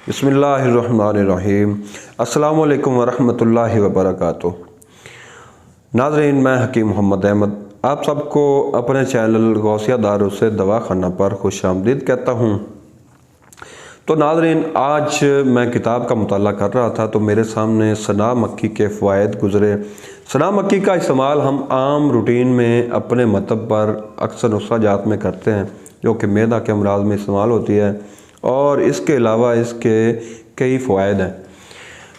بسم اللہ الرحمن الرحیم۔ السلام علیکم ورحمۃ اللہ وبرکاتہ۔ ناظرین، میں حکیم محمد احمد آپ سب کو اپنے چینل غوثیہ دارو سے دواخانہ پر خوش آمدید کہتا ہوں۔ تو ناظرین، آج میں کتاب کا مطالعہ کر رہا تھا تو میرے سامنے ثناء مکی کے فوائد گزرے۔ ثناء مکی کا استعمال ہم عام روٹین میں اپنے مطلب پر اکثر نسخہ جات میں کرتے ہیں، جو کہ معدہ کے امراض میں استعمال ہوتی ہے، اور اس کے علاوہ اس کے کئی فوائد ہیں۔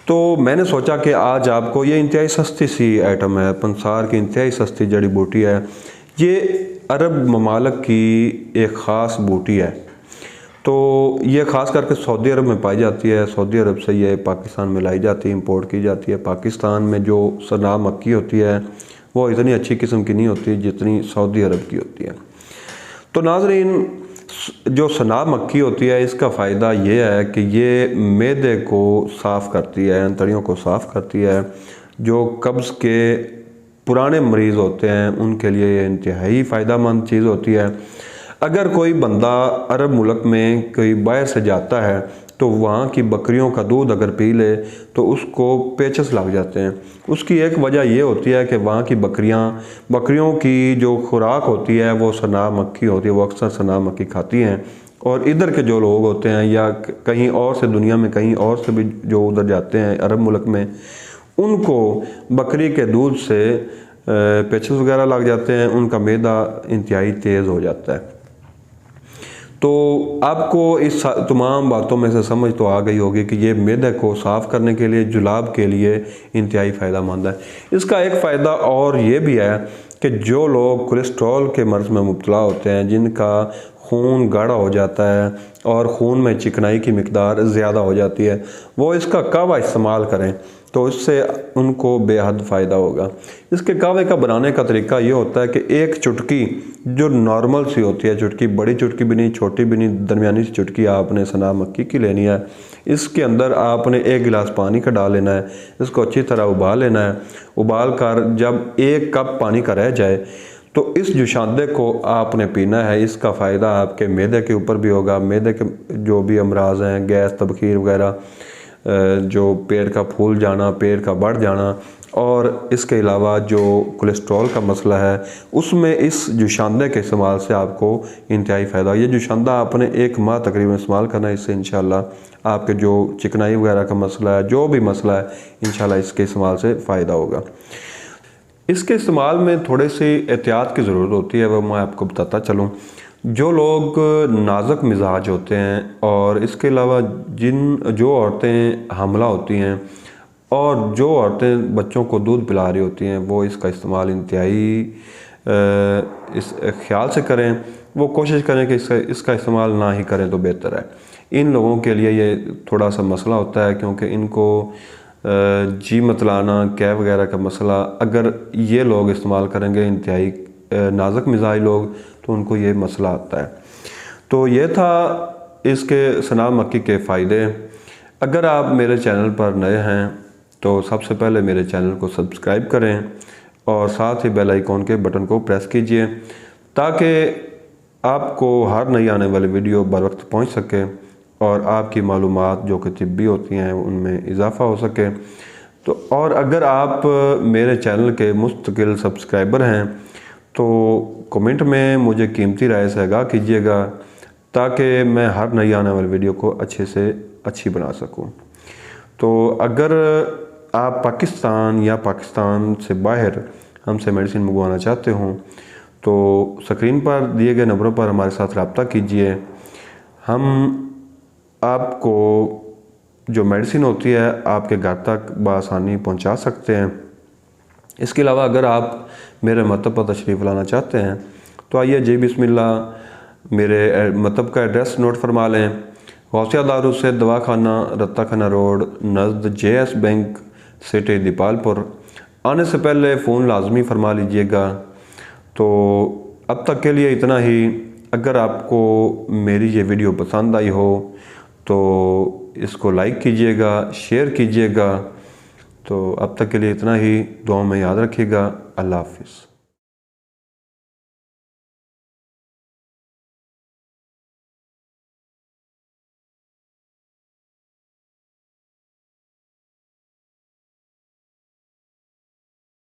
تو میں نے سوچا کہ آج آپ کو یہ انتہائی سستی سی آئٹم ہے، پنسار کی انتہائی سستی جڑی بوٹی ہے، یہ عرب ممالک کی ایک خاص بوٹی ہے۔ تو یہ خاص کر کے سعودی عرب میں پائی جاتی ہے۔ سعودی عرب سے یہ پاکستان میں لائی جاتی ہے، امپورٹ کی جاتی ہے۔ پاکستان میں جو ثناء مکی ہوتی ہے وہ اتنی اچھی قسم کی نہیں ہوتی جتنی سعودی عرب کی ہوتی ہے۔ تو ناظرین، جو ثناء مکی ہوتی ہے اس کا فائدہ یہ ہے کہ یہ معدے کو صاف کرتی ہے، انتڑیوں کو صاف کرتی ہے۔ جو قبض کے پرانے مریض ہوتے ہیں ان کے لیے یہ انتہائی فائدہ مند چیز ہوتی ہے۔ اگر کوئی بندہ عرب ملک میں کوئی باہر سے جاتا ہے تو وہاں کی بکریوں کا دودھ اگر پی لے تو اس کو پیچس لگ جاتے ہیں۔ اس کی ایک وجہ یہ ہوتی ہے کہ وہاں کی بکریوں کی جو خوراک ہوتی ہے وہ ثناء مکی ہوتی ہے، وہ اکثر ثناء مکی کھاتی ہیں۔ اور ادھر کے جو لوگ ہوتے ہیں یا کہیں اور سے دنیا میں کہیں اور سے بھی جو ادھر جاتے ہیں عرب ملک میں، ان کو بکری کے دودھ سے پیچس وغیرہ لگ جاتے ہیں، ان کا معدہ انتہائی تیز ہو جاتا ہے۔ تو آپ کو اس تمام باتوں میں سے سمجھ تو آ گئی ہوگی کہ یہ معدے کو صاف کرنے کے لیے، جلاب کے لیے انتہائی فائدہ مند ہے۔ اس کا ایک فائدہ اور یہ بھی ہے کہ جو لوگ کولیسٹرول کے مرض میں مبتلا ہوتے ہیں، جن کا خون گاڑھا ہو جاتا ہے اور خون میں چکنائی کی مقدار زیادہ ہو جاتی ہے، وہ اس کا قہوہ استعمال کریں تو اس سے ان کو بے حد فائدہ ہوگا۔ اس کے قہوے کا بنانے کا طریقہ یہ ہوتا ہے کہ ایک چٹکی جو نارمل سی ہوتی ہے، چٹکی بڑی چٹکی بھی نہیں، چھوٹی بھی نہیں، درمیانی سی چٹکی آپ نے ثناء مکی کی لینی ہے۔ اس کے اندر آپ نے 1 گلاس پانی کا ڈال لینا ہے، اس کو اچھی طرح ابال لینا ہے۔ ابال کر جب 1 کپ پانی کا رہ جائے تو اس جوشاندے کو آپ نے پینا ہے۔ اس کا فائدہ آپ کے معدے کے اوپر بھی ہوگا۔ معدے کے جو بھی امراض ہیں، گیس، تبخیر وغیرہ، جو پیٹ کا پھول جانا، پیٹ کا بڑھ جانا، اور اس کے علاوہ جو کولیسٹرول کا مسئلہ ہے، اس میں اس جوشاندے کے استعمال سے آپ کو انتہائی فائدہ ہو۔ یہ جوشاندہ آپ نے 1 ماہ تقریباً استعمال کرنا ہے۔ اس سے انشاءاللہ آپ کے جو چکنائی وغیرہ کا مسئلہ ہے، جو بھی مسئلہ ہے، انشاءاللہ اس کے استعمال سے فائدہ ہوگا۔ اس کے استعمال میں تھوڑے سی احتیاط کی ضرورت ہوتی ہے، وہ میں آپ کو بتاتا چلوں۔ جو لوگ نازک مزاج ہوتے ہیں، اور اس کے علاوہ جو عورتیں حاملہ ہوتی ہیں اور جو عورتیں بچوں کو دودھ پلا رہی ہوتی ہیں، وہ اس کا استعمال انتہائی اس خیال سے کریں۔ وہ کوشش کریں کہ اس کا استعمال نہ ہی کریں تو بہتر ہے۔ ان لوگوں کے لیے یہ تھوڑا سا مسئلہ ہوتا ہے، کیونکہ ان کو جی متلانا، کیے وغیرہ کا مسئلہ اگر یہ لوگ استعمال کریں گے، انتہائی نازک مزاج لوگ، تو ان کو یہ مسئلہ آتا ہے۔ تو یہ تھا اس کے ثناء مکی کے فائدے۔ اگر آپ میرے چینل پر نئے ہیں تو سب سے پہلے میرے چینل کو سبسکرائب کریں اور ساتھ ہی بیل آئیکن کے بٹن کو پریس کیجئے تاکہ آپ کو ہر نئی آنے والی ویڈیو بر وقت پہنچ سکے اور آپ کی معلومات جو کہ طبی ہوتی ہیں ان میں اضافہ ہو سکے۔ تو اور اگر آپ میرے چینل کے مستقل سبسکرائبر ہیں تو کمنٹ میں مجھے قیمتی رائے سے آگاہ کیجیے گا تاکہ میں ہر نئی آنے والی ویڈیو کو اچھے سے اچھی بنا سکوں۔ تو اگر آپ پاکستان یا پاکستان سے باہر ہم سے میڈیسن منگوانا چاہتے ہوں تو سکرین پر دیے گئے نمبروں پر ہمارے ساتھ رابطہ کیجئے۔ ہم آپ کو جو میڈیسن ہوتی ہے آپ کے گھر تک بآسانی پہنچا سکتے ہیں۔ اس کے علاوہ اگر آپ میرے مکتب پر تشریف لانا چاہتے ہیں تو آئیے جی بسم اللہ، میرے مکتب کا ایڈریس نوٹ فرما لیں۔ غوثیہ دارو سے دواخانہ، رتہ خانہ روڈ، نزد JS bank, city Dipalpur. آنے سے پہلے فون لازمی فرما لیجئے گا۔ تو اب تک کے لیے اتنا ہی۔ اگر آپ کو میری یہ ویڈیو پسند آئی ہو تو اس کو لائک کیجئے گا، شیئر کیجئے گا۔ تو اب تک کے لیے اتنا ہی، دعاؤں میں یاد رکھیے گا۔ اللہ حافظ۔